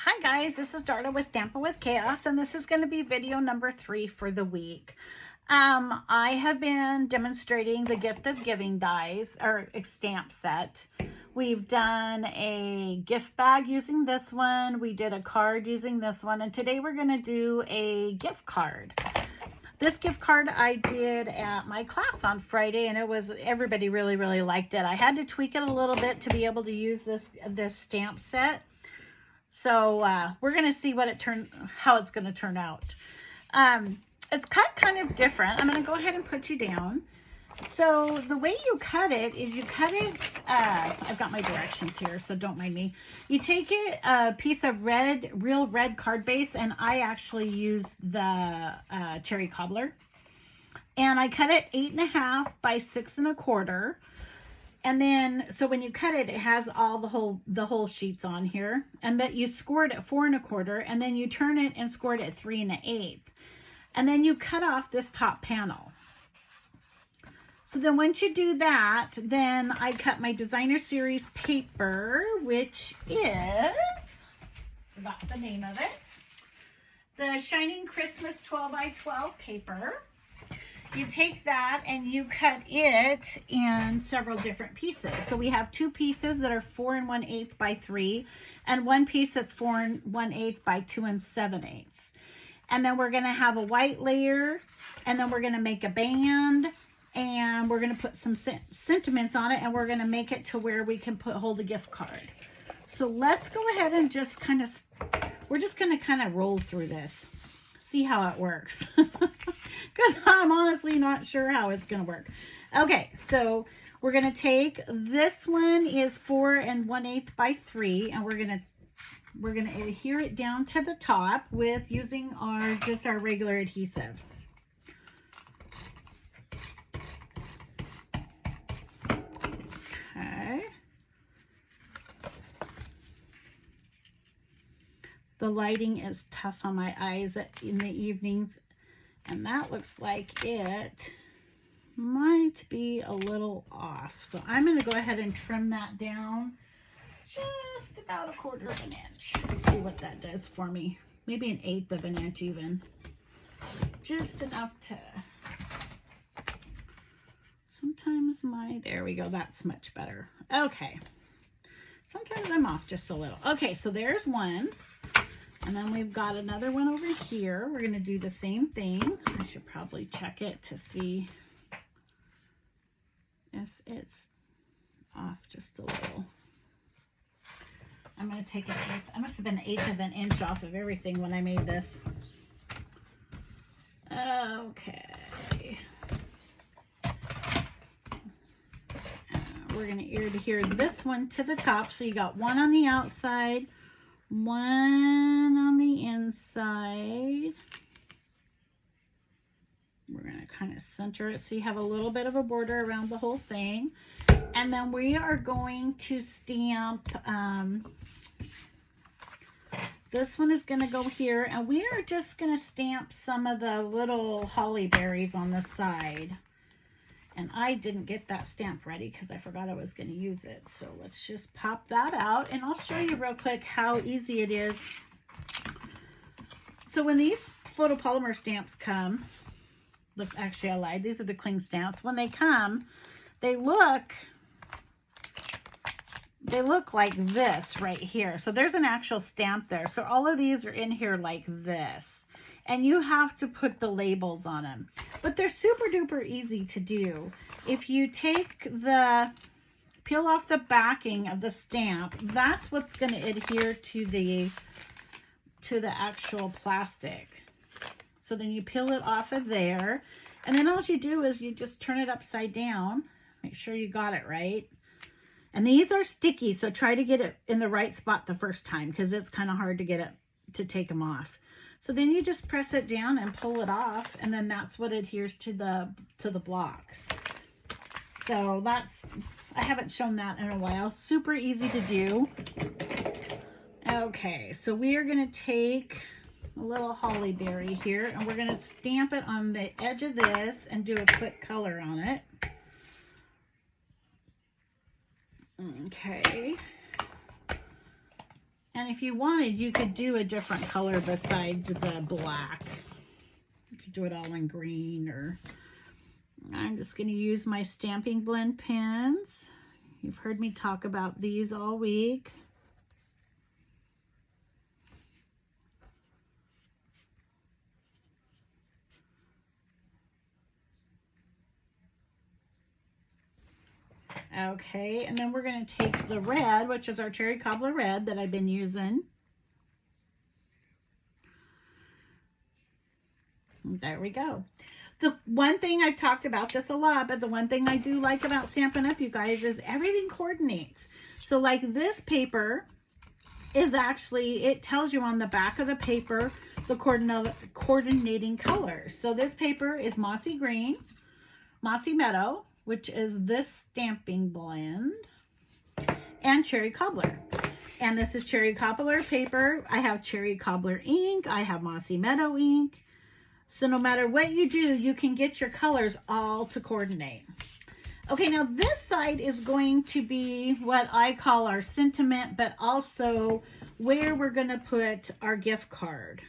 Hi guys, this is Darla with Stampin' with Chaos, and this is going to be video number 3 for the week. I have been demonstrating the Gift of Giving dies, or stamp set. We've done a gift bag using this one, we did a card using this one, and today we're going to do a gift card. This gift card I did at my class on Friday, and everybody really liked it. I had to tweak it a little bit to be able to use this stamp set. So we're going to see how it's going to turn out. It's cut kind of different. I'm going to go ahead and put you down. So the way you cut it is you cut it, I've got my directions here, so don't mind me. You take it, a piece of real red card base, and I actually use the cherry cobbler. And I cut it 8.5 by 6 1/4. And then, so when you cut it, it has all the whole sheets on here. And that you score it at 4 1/4, and then you turn it and score it at 3 1/8. And then you cut off this top panel. So then once you do that, then I cut my designer series paper, which is, forgot the name of it, the Shining Christmas 12 by 12 paper. You take that and you cut it in several different pieces. So we have 2 pieces that are 4 1/8 by 3, and 1 piece that's 4 1/8 by 2 7/8. And then we're going to have a white layer, and then we're going to make a band, and we're going to put some sentiments on it, and we're going to make it to where we can hold a gift card. So let's go ahead and just we're just going to kind of roll through this. See how it works, because I'm honestly not sure how it's going to work. Okay, so we're going to take, this one is 4 1/8 by 3, and we're going to adhere it down to the top with using just our regular adhesive. Okay. The lighting is tough on my eyes in the evenings, and that looks like it might be a little off. So I'm going to go ahead and trim that down just about 1/4 of an inch. Let's see what that does for me. Maybe 1/8 of an inch even. Just enough to, sometimes there we go, that's much better. Okay. Sometimes I'm off just a little. Okay, so there's one. And then we've got another one over here. We're going to do the same thing. I should probably check it to see if it's off just a little. I'm going to take it, I must have been 1/8 of an inch off of everything when I made this. Okay. We're going to adhere this one to the top. So you got one on the outside, one on the inside. We're going to kind of center it so you have a little bit of a border around the whole thing. And then we are going to stamp, this one is going to go here, and we are just going to stamp some of the little holly berries on the side. And I didn't get that stamp ready because I forgot I was going to use it. So let's just pop that out, and I'll show you real quick how easy it is. So when these photopolymer stamps come, look, actually I lied, these are the cling stamps. When they come, they look like this right here. So there's an actual stamp there. So all of these are in here like this. And you have to put the labels on them. But they're super duper easy to do. If you peel off the backing of the stamp, that's what's going to adhere to the actual plastic. So then you peel it off of there. And then all you do is you just turn it upside down. Make sure you got it right. And these are sticky, so try to get it in the right spot the first time, because it's kind of hard to get it to take them off. So then you just press it down and pull it off, and then that's what adheres to the block. So I haven't shown that in a while. Super easy to do. Okay, so we are going to take a little holly berry here, and we're going to stamp it on the edge of this and do a quick color on it. Okay. And if you wanted, you could do a different color besides the black. You could do it all in green, or I'm just going to use my Stampin' Blend pens. You've heard me talk about these all week. Okay, and then we're going to take the red, which is our Cherry Cobbler red that I've been using. There we go. The one thing, I've talked about this a lot, but the one thing I do like about Stampin' Up, you guys, is everything coordinates. So like this paper is actually, it tells you on the back of the paper the coordinating colors. So this paper is Mossy Green, Mossy Meadow, which is this Stampin' Blend, and Cherry Cobbler. And this is Cherry Cobbler paper. I have Cherry Cobbler ink. I have Mossy Meadow ink. So no matter what you do, you can get your colors all to coordinate. Okay, now this side is going to be what I call our sentiment, but also where we're going to put our gift card.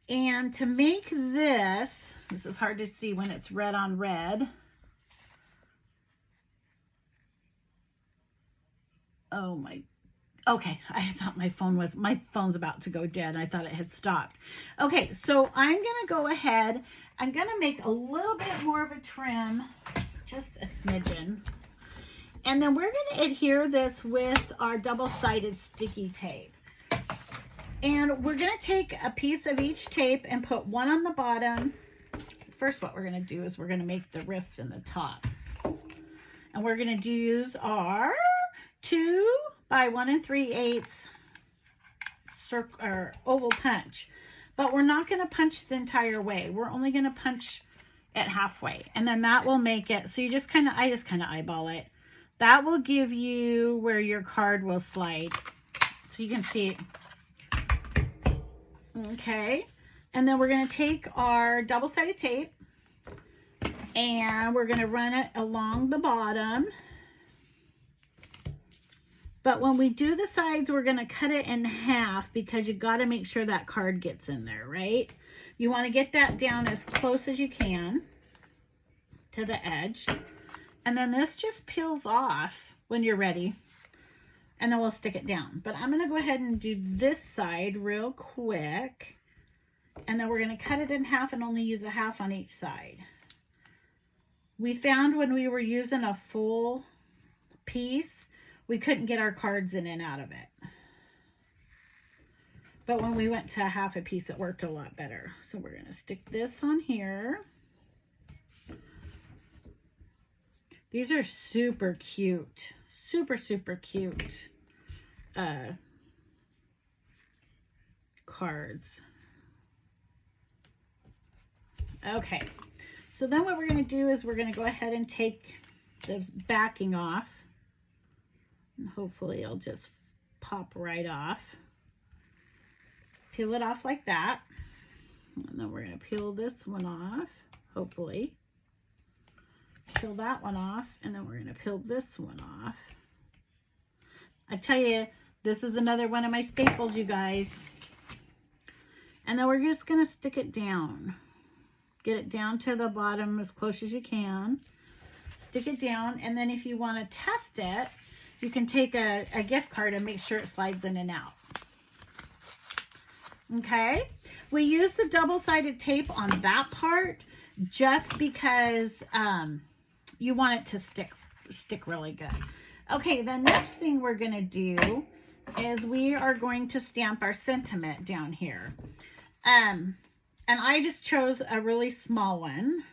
And to make this is hard to see when it's red on red. Oh my, okay, I thought my phone's about to go dead. I thought it had stopped. Okay, so I'm gonna go ahead, I'm gonna make a little bit more of a trim, just a smidgen. And then we're gonna adhere this with our double-sided sticky tape. And we're gonna take a piece of each tape and put one on the bottom. First, what we're gonna do is we're gonna make the rift in the top. And we're gonna use our 2 by 1 3/8 circle or oval punch, but we're not going to punch the entire way. We're only going to punch it halfway, and then that will make it so you just kind of, I just kind of eyeball it. That will give you where your card will slide, so you can see it. Okay, and then we're going to take our double-sided tape and we're going to run it along the bottom. But when we do the sides, we're going to cut it in half because you got to make sure that card gets in there, right? You want to get that down as close as you can to the edge. And then this just peels off when you're ready. And then we'll stick it down. But I'm going to go ahead and do this side real quick. And then we're going to cut it in half and only use a half on each side. We found when we were using a full piece, we couldn't get our cards in and out of it. But when we went to half a piece, it worked a lot better. So we're going to stick this on here. These are super cute. Super, super cute cards. Okay. So then what we're going to do is we're going to go ahead and take the backing off. And hopefully it'll just pop right off. Peel it off like that. And then we're going to peel this one off, hopefully. Peel that one off, and then we're going to peel this one off. I tell you, this is another one of my staples, you guys. And then we're just going to stick it down. Get it down to the bottom as close as you can. Stick it down, and then if you want to test it, you can take a gift card and make sure it slides in and out. Okay, we use the double-sided tape on that part just because you want it to stick really good. Okay, the next thing we're going to do is we are going to stamp our sentiment down here. And I just chose a really small one.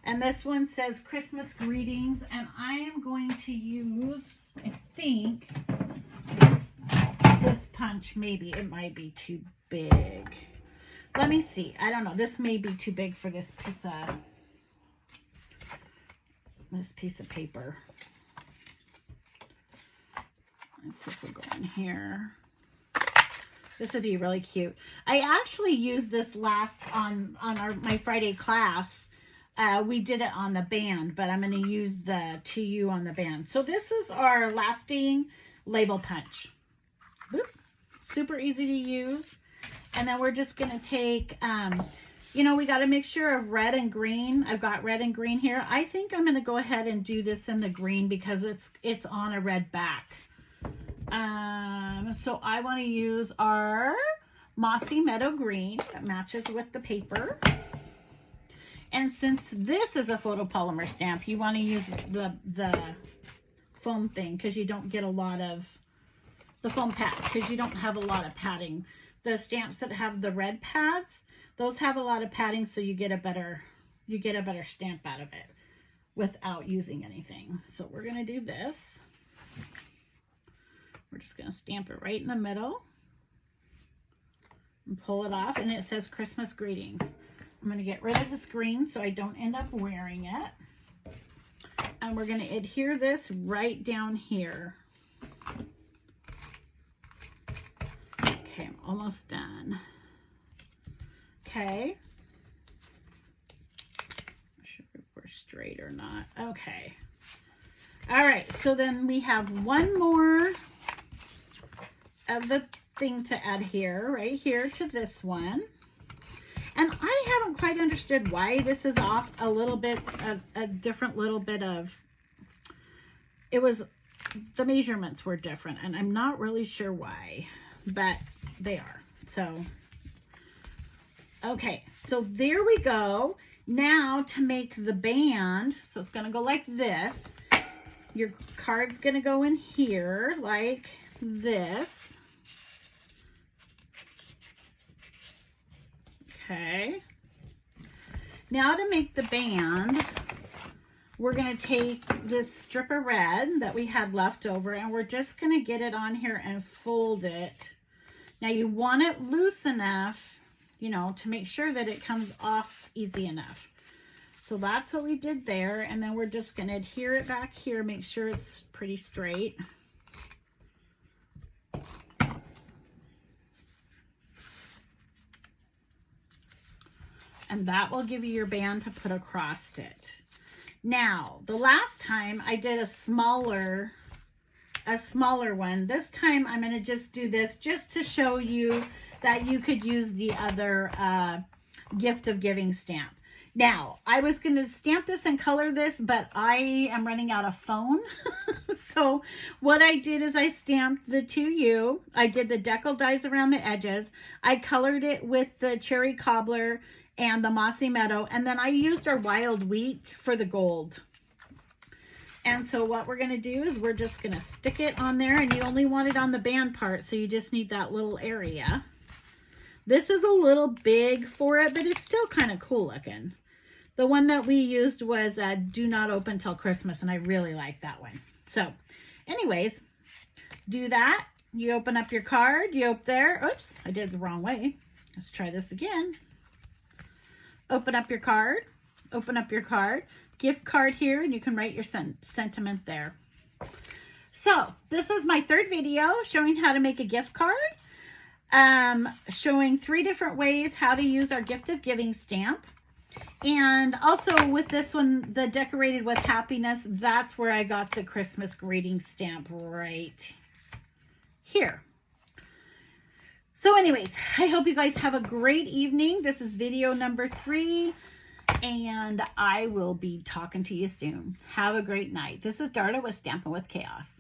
And this one says Christmas greetings, and I am going to use, I think, this punch. Maybe it might be too big. Let me see. I don't know. This may be too big for this piece of paper. Let's see if we'll go in here. This would be really cute. I actually used this last on my Friday class. We did it on the band, but I'm going to use the To You on the band. So this is our lasting label punch. Boop. Super easy to use. And then we're just going to take, you know, we got a mixture of red and green. I've got red and green here. I think I'm going to go ahead and do this in the green because it's on a red back. So I want to use our Mossy Meadow green that matches with the paper. And since this is a photopolymer stamp, you want to use the foam thing because you don't get a lot of the foam pad because you don't have a lot of padding. The stamps that have the red pads, those have a lot of padding, so you get a better stamp out of it without using anything. So we're going to do this. We're just going to stamp it right in the middle and pull it off, and it says Christmas greetings. I'm going to get rid of this green so I don't end up wearing it. And we're going to adhere this right down here. Okay, I'm almost done. Okay. Not sure if we're straight or not. Okay. All right, so then we have one more of the thing to add here, right here to this one. And I haven't quite understood why this is off a little bit, a different little bit of, it was, the measurements were different, and I'm not really sure why, but they are. So, okay, so there we go. Now to make the band, so it's gonna go like this. Your card's gonna go in here like this. Okay. Now to make the band, we're going to take this strip of red that we had left over, and we're just going to get it on here and fold it. Now you want it loose enough, you know, to make sure that it comes off easy enough. So that's what we did there, and then we're just going to adhere it back here, make sure it's pretty straight. And that will give you your band to put across it. Now, the last time I did a smaller one. This time I'm going to just do this just to show you that you could use the other gift of giving stamp. Now, I was going to stamp this and color this, but I am running out of foam. So what I did is I stamped the 2U. I did the Deckled Dies around the edges. I colored it with the cherry cobbler and the Mossy Meadow, and then I used our wild wheat for the gold. And so what we're going to do is we're just going to stick it on there, and you only want it on the band part, so you just need that little area. This is a little big for it, but it's still kind of cool looking. The one that we used was Do Not Open Till Christmas, and I really like that one. So anyways, do that. You open up your card, you open there. Oops, I did it the wrong way. Let's try this again. Open up your card, gift card here, and you can write your sentiment there. So this is my third video showing how to make a gift card, showing 3 different ways how to use our gift of giving stamp. And also with this one, the decorated with happiness, that's where I got the Christmas greeting stamp right here. So anyways, I hope you guys have a great evening. This is video number 3, and I will be talking to you soon. Have a great night. This is Darla with Stampin' with Chaos.